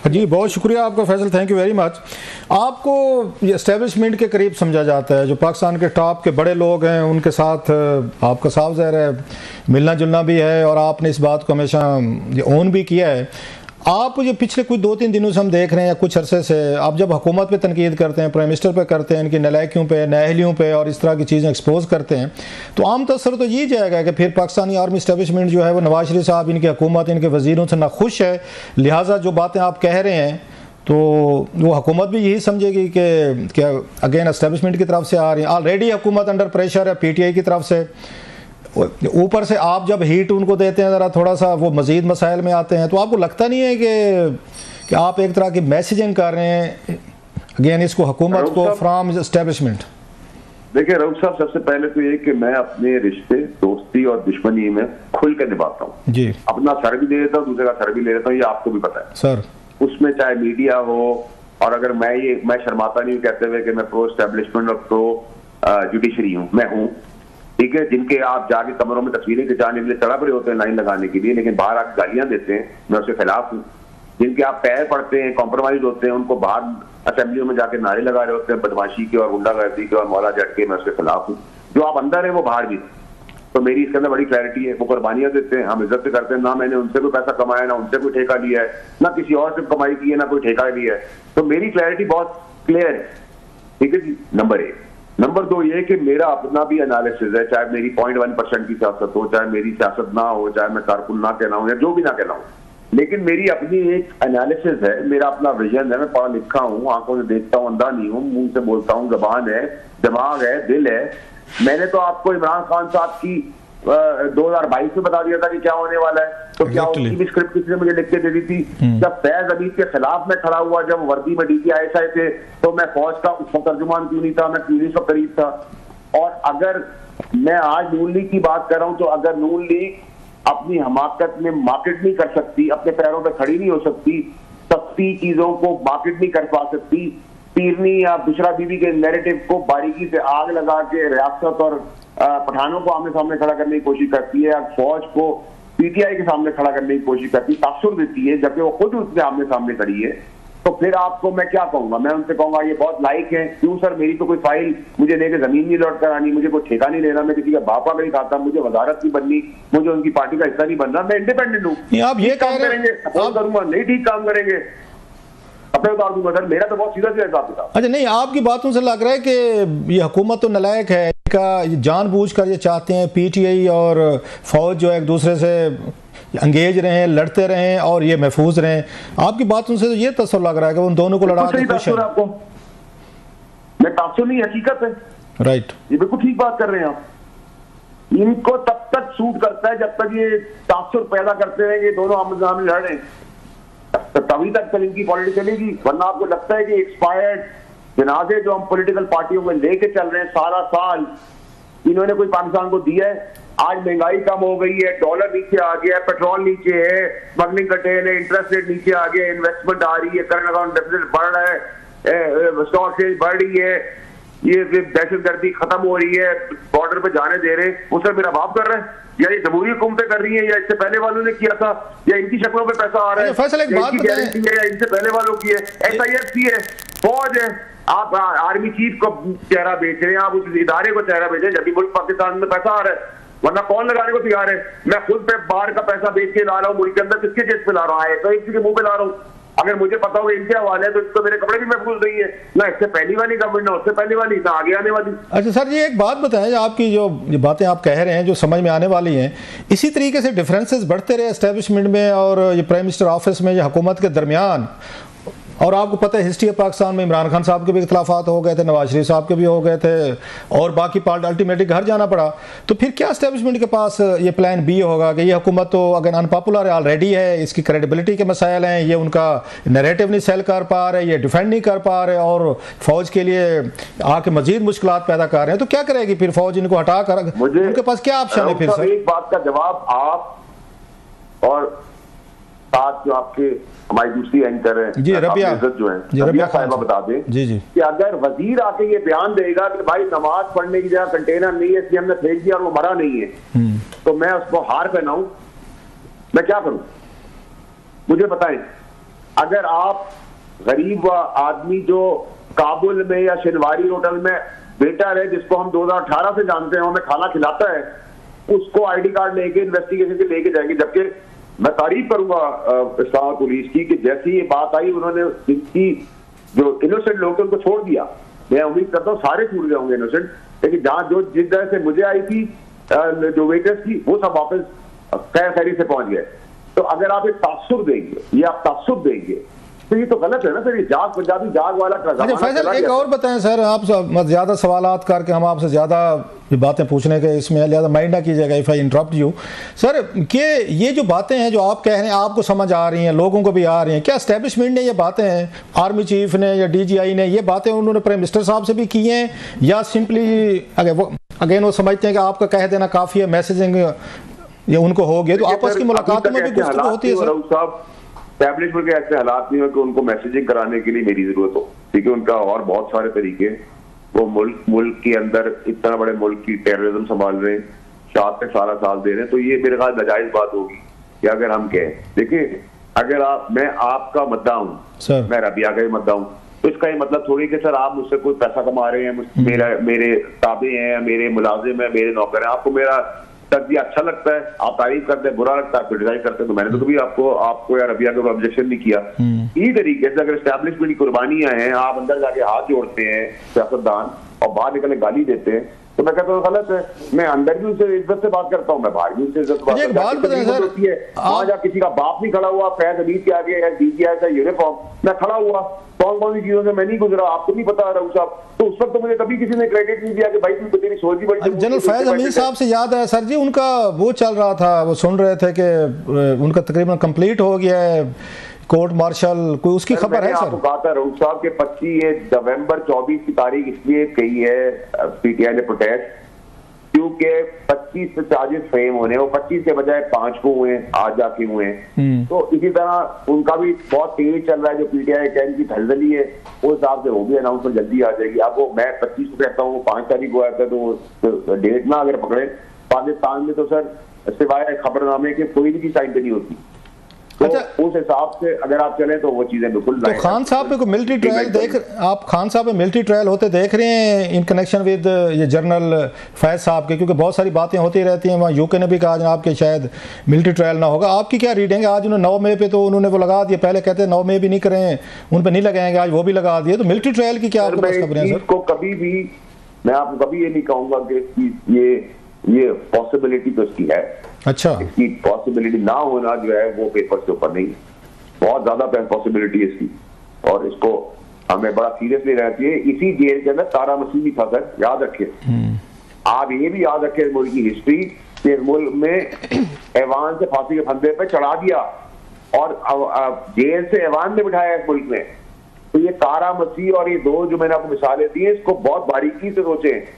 जी बहुत शुक्रिया आपका Faisal, thank you very much. आपको ये एस्टेब्लिशमेंट के करीब समझा जाता है, जो पाकिस्तान के टॉप के बड़े लोग हैं उनके साथ आपका साफ ज़ाहिर है मिलना जुलना भी है और आपने इस बात को हमेशा ये ओन भी किया है। आप ये पिछले कुछ 2-3 दिनों से हम देख रहे हैं या कुछ अरसे से आप जब हुकूमत पे तनकीद करते हैं, प्राइम मिनिस्टर पे करते हैं, इनकी नलायकियों पे, नाअहलियों पे और इस तरह की चीज़ें एक्सपोज करते हैं, तो आम तसर तो ये जाएगा कि फिर पाकिस्तानी आर्मी इस्टेब्लिशमेंट जो है वो नवाज शरीफ साहब, इनकी हुकूमत, इनके वज़ीरों से नाखुश है। लिहाजा जो बातें आप कह रहे हैं तो वो हुकूमत भी यही समझेगी कि अगेन इस्टेब्लिशमेंट की तरफ से आ रही है। ऑलरेडी हुकूमत अंडर प्रेशर है PTI की तरफ से, ऊपर से आप जब हीट उनको देते हैं ज़रा थोड़ा सा वो मज़ीद मसाइल में आते हैं। तो आपको लगता नहीं है कि आप एक तरह की मैसेजिंग कर रहे हैं अगेन इसको हुकूमत को फ्राम एस्टेब्लिशमेंट? देखिए रऊफ साहब, सबसे पहले तो ये कि मैं अपने रिश्ते, दोस्ती और दुश्मनी में खुल के निभाता हूँ जी। अपना सर भी ले लेता हूँ, दूसरे का सर भी ले लेता हूँ, ये आपको भी पता है सर। उसमें चाहे मीडिया हो, और अगर मैं शर्माता नहीं कहते हुए कि मैं प्रो एस्टेब्लिशमेंट और प्रो जुडिशरी हूँ, मैं हूँ, ठीक है। जिनके आप जाके कमरों में तस्वीरें खिंचाने के लिए तड़प रहे होते हैं लाइन लगाने के लिए, लेकिन बाहर आके गालियां देते हैं, मैं उसके खिलाफ हूँ। जिनके आप पैर पड़ते हैं, कॉम्प्रोमाइज होते हैं, उनको बाहर असेंबलियों में जाके नारे लगा रहे होते हैं बदमाशी के और गुंडागर्दी के और मौला जट के, मैं उसके खिलाफ हूँ। जो आप अंदर है वो बाहर भी। तो मेरी इसके अंदर बड़ी क्लैरिटी है। वो कुर्बानियां देते हैं, हम इज्जत से करते हैं, ना मैंने उनसे कोई पैसा कमाया, ना उनसे कोई ठेका लिया है, ना किसी और से कमाई की है, ना कोई ठेका लिया है। तो मेरी क्लैरिटी बहुत क्लियर है, ठीक है जी। नंबर 1। नंबर 2 ये कि मेरा अपना भी एनालिसिस है, चाहे मेरी 0.1% की सियासत हो, चाहे मेरी सियासत ना हो, चाहे मैं कारकुन ना कहलाऊं या जो भी ना कहलाऊं, लेकिन मेरी अपनी एक एनालिसिस है, मेरा अपना विजन है। मैं पढ़ा लिखा हूँ, आंखों से देखता हूँ, अंधा नहीं हूँ, मुंह से बोलता हूँ, जबान है, दिमाग है, दिल है। मैंने तो आपको इमरान खान साहब की 2022 में बता दिया था कि क्या होने वाला है। तो क्या उसकी भी स्क्रिप्ट किसी ने मुझे लिख के दे दी थी? जब फैज अमीद के खिलाफ मैं खड़ा हुआ, जब वर्दी में DPIS आए थे, तो मैं फौज का उसका तर्जुमान क्यों नहीं था? मैं क्यों नहीं उसका करीब था? और अगर मैं आज नून लीग की बात कर रहा हूं, तो अगर नून लीग अपनी हमाकत में मार्केट नहीं कर सकती, अपने पैरों पर खड़ी नहीं हो सकती, सस्ती चीजों को मार्केट नहीं कर पा सकती, पीरनी या बुशरा बीबी के नैरेटिव को बारीकी से आग लगा के रियासत और पठानों को आमने सामने खड़ा करने की कोशिश करती है, फौज को PTI के सामने खड़ा करने की कोशिश करती है, तासुर देती है, जबकि वो खुद उसके आमने सामने खड़ी है। तो फिर आपको मैं क्या कहूंगा? मैं उनसे कहूंगा ये बहुत लाइक है। क्यों सर? मेरी तो कोई फाइल मुझे लेके जमीन नहीं लौट कर आनी, मुझे कोई ठेका नहीं लेना, मैं किसी का बापा नहीं खाता, मुझे वजारत नहीं बननी, मुझे उनकी पार्टी का हिस्सा नहीं बनना, मैं इंडिपेंडेंट हूँ। आप ये काम करेंगे, सपोर्ट करूंगा, नहीं ठीक काम करेंगे अपने उतार दूंगा सर। मेरा तो बहुत सीधा हिसाब किताब। अच्छा, नहीं आपकी बातों से लग रहा है कि ये हुकूमत तो नालायक है, इनका जानबूझकर ये चाहते हैं PTI और फौज जो एक दूसरे से अंगेज रहे, लड़ते रहें और ये महफूज रहें। आपकी बातों से तो ये तस्वर लग रहा है कि उन दोनों को लड़ा के खुश है। आपको मैं तासुर नहीं, हकीकत है। राइट, ये बिल्कुल ठीक बात कर रहे हैं आप। इनको तब तक सूट करता है जब तक ये तासुर पैदा करते रहेंगे, दोनों आमने-सामने लड़ रहे हैं, तभी तक चल इनकी पॉलिटिक्स चलेगी। वरना आपको लगता है कि एक्सपायर्ड जनाजे जो हम पॉलिटिकल पार्टियों में लेके चल रहे हैं सारा साल, इन्होंने कोई पाकिस्तान को दिया है? आज महंगाई कम हो गई है, डॉलर नीचे आ गया है, पेट्रोल नीचे है, स्मगलिंग कटेल है, इंटरेस्ट रेट नीचे आ गया है, इन्वेस्टमेंट आ रही है, करंट अकाउंट डेफिसिट बढ़ रहा है, स्टॉक सेल बढ़ रही है, ये दहशतगर्दी खत्म हो रही है, बॉर्डर पे जाने दे रहे हैं। उसे मेरा बाप कर रहे हैं, या ये जमहूरी हुकूमतें कर रही है, या इससे पहले वालों ने किया था, या इनकी शक्लों पे पैसा आ रहा है, फैसल एक बात गारंटी है, या इनसे पहले वालों की है, SIFC है, फौज है। आप आर्मी चीफ को चेहरा बेच रहे हैं, आप उस इदारे को चेहरा बेच रहे हैं, जब भी मुल्क पाकिस्तान में पैसा आ रहा है, वरना कौन लगाने को तैयार है? मैं खुद पे बाहर का पैसा बेच के ला रहा हूँ, मुल्क के अंदर किसके जेब पे ला रहा है? तो इसी के मुंह पे ला रहा हूँ। अगर मुझे पता हो इनके हवाले है तो इसको मेरे कपड़े भी महफूज नहीं है, ना इससे पहली वाली गवर्नमेंट, ना उससे पहली वाली, ना आगे आने वाली। अच्छा सर, ये एक बात बताएं, आपकी जो बातें आप कह रहे हैं जो समझ में आने वाली हैं, इसी तरीके से डिफरेंसेस बढ़ते रहे एस्टेब्लिशमेंट में और ये प्राइम मिनिस्टर ऑफिस में, ये हुकूमत के दरमियान, और आपको पता है हिस्ट्री ऑफ पाकिस्तान में इमरान खान साहब के भी इख्तलाफात हो गए थे, नवाज शरीफ साहब के भी हो गए थे, और बाकी पार्टी अल्टीमेटली घर जाना पड़ा। तो फिर क्या एस्टेब्लिशमेंट के पास ये प्लान B होगा कि ये हुकूमत तो अगर अनपॉपुलर है ऑलरेडी है, इसकी क्रेडिबिलिटी के मसाइल हैं, ये उनका नैरेटिव नहीं सेल कर पा रहे, ये डिफेंड नहीं कर पा रहे, और फौज के लिए आके मजीद मुश्किलात पैदा कर रहे हैं, तो क्या करेगी फिर फौज? इनको हटा कर उनके पास क्या ऑप्शन है फिर? सर एक बात का जवाब आप और साथ जो आपके हमारी दूसरी एंकर है जी रबिया जो है रबिया साहिबा बता दें जी कि अगर वजीर आके ये बयान देगा कि भाई नमाज पढ़ने की जगह कंटेनर नहीं है, इसलिए हमने फेंक दिया और वो मरा नहीं है, तो मैं उसको हार पहनाऊं? मैं क्या करूं? मुझे बताएं। अगर आप गरीब आदमी जो काबुल में या शिनवारी होटल में वेटर है, जिसको हम 2018 से जानते हैं, हमें खाना खिलाता है, उसको आईडी कार्ड लेके इन्वेस्टिगेशन के लेके जाएंगे। जबकि मैं तारीफ करूंगा इस्लामाबाद पुलिस की कि जैसी ये बात आई उन्होंने जिनकी जो इनोसेंट लोग थे उनको छोड़ दिया। मैं उम्मीद करता हूँ सारे छूट गए होंगे इनोसेंट, लेकिन जहां जो जिस तरह से मुझे आई थी जो वेटर्स की, वो सब वापस खैरी से पहुंच गए। तो अगर आप एक तासुब देंगे या आप तासुब देंगे तो ये तो गलत है ना सर। ये जाग पंजाबी जाग वाला फैसल एक और बताएं सर, आप ज्यादा सवालात करके हम आपसे ज्यादा बातें पूछने के इसमें लिहाजा माइंड ना कीजिएगा if I interrupt you sir, कि ये जो बातें हैं जो आप कह रहे हैं आपको समझ आ रही हैं, लोगों को भी आ रही हैं, क्या एस्टेब्लिशमेंट ने ये बातें हैं, आर्मी चीफ ने या DGI ने ये बातें उन्होंने प्राइम मिनिस्टर साहब से भी की हैं, या सिंपली अगेन वो समझते हैं कि आपका कह देना काफ़ी है, मैसेजिंग ये उनको हो गया, तो आपस की मुलाकातों में भी गुफ्तगू होती है सर? एस्टैब्लिशमेंट के ऐसे हालात नहीं हो कि उनको मैसेजिंग कराने के लिए मेरी जरूरत हो, ठीक है। उनका और बहुत सारे तरीके, वो मुल्क के अंदर इतना बड़े मुल्क की टेररिज्म संभाल रहे हैं, 7 से 12 साल दे रहे हैं, तो ये मेरे ख्याल नाजायज बात होगी कि अगर हम कहें, देखिए अगर मैं आपका मद्दा हूँ, मैं रबिया का ही मद्दा हूँ, तो इसका ये मतलब थोड़ी कि सर आप मुझसे कोई पैसा कमा रहे हैं, मेरे ताबे हैं, मेरे मुलाजिम है, मेरे नौकर हैं, आपको मेरा तर्जिया अच्छा लगता है, आप तारीफ करते हैं, बुरा लगता है, क्रिटिसाइज करते हैं, तो मैंने तो कभी आपको या रबिया को ऑब्जेक्शन नहीं किया। इसी तरीके से अगर एस्टैब्लिशमेंट की कुर्बानियां हैं, आप अंदर जाके हाथ जोड़ते हैं सियासतदान और बाहर निकलने गाली देते हैं, तो मैं कहता हूँ गलत है। मैं अंदर भी उनसे इज्जत से बात करता हूँ, मैं बाहर भी उनसे इज्जत से बात करता हूँ। वहां किसी का बाप नहीं खड़ा हुआ, फैज अमीर के आगे DGI का यूनिफॉर्म मैं खड़ा हुआ, कौन सी चीजों से मैं नहीं गुजरा, आपको नहीं पता रहू साहब, तो उस वक्त तो मुझे कभी किसी ने क्रेडिट नहीं दिया कि भाई तू तेरी सोच ही बड़ी। जनरल फैज अमीर साहब से याद है सर जी, उनका वो चल रहा था, वो सुन रहे थे कि उनका तकरीबन कंप्लीट हो गया है कोर्ट मार्शल, कोई उसकी खबर है सर? आपको कहा था रऊफ साहब के 25 नवंबर 24 की तारीख इसलिए कही है PTI ने प्रोटेस्ट, क्योंकि 25 से चार्जेस फ्रेम होने, वो 25 के बजाय 5 को हुए, आज जाके हुए। तो इसी तरह उनका भी बहुत तेज चल रहा है, जो PTI कैन की धलदली है उस हिसाब से वो भी अनाउंसमेंट जल्दी आ जाएगी। आपको मैं 25 को कहता हूँ, 5 तारीख को आया था, तो डेट ना अगर पकड़े, पाकिस्तान में तो सर सिवाय खबरनामे के कोई भी चीज टाइम पे नहीं होती। तो अच्छा, उस हिसाब से अगर आप चलें तो वो चीजें बिल्कुल। तो खान साहब पे कोई मिलिट्री ट्रायल आप खान साहब पे मिलिट्री ट्रायल होते देख रहे हैं इन कनेक्शन विद ये जनरल फैज साहब के? क्योंकि बहुत सारी बातें होती रहती हैं, वहाँ UK ने भी कहा जनाब कि शायद मिलिट्री ट्रायल ना होगा। आपकी क्या रीडिंग है? आज उन्होंने 9 मई पे तो उन्होंने वो लगा दिया, पहले कहते हैं 9 मई भी नहीं करें, उन पर नहीं लगाएंगे, आज वो भी लगा दिए। तो मिलिट्री ट्रायल की क्या आपके पास खबरें हैं सर? कभी भी मैं आपको कभी ये नहीं कहूंगा कि ये पॉसिबिलिटी तो इसकी है। अच्छा, इसकी पॉसिबिलिटी ना होना जो है वो पेपर के ऊपर नहीं, बहुत ज्यादा पॉसिबिलिटी है इसकी, और इसको हमें बड़ा सीरियसली रहती है। इसी जेल के अंदर तारा मसीह भी था सर, याद रखिए। आप ये भी याद रखिए मुल्क की हिस्ट्री के, मुल्क में ऐवान से फांसी के फंदे पे चढ़ा दिया और जेल से ऐवान में बिठाया इस मुल्क में। तो ये तारा मसीह और ये दो जो मैंने आपको मिसालें दी है, इसको बहुत बारीकी से सोचें।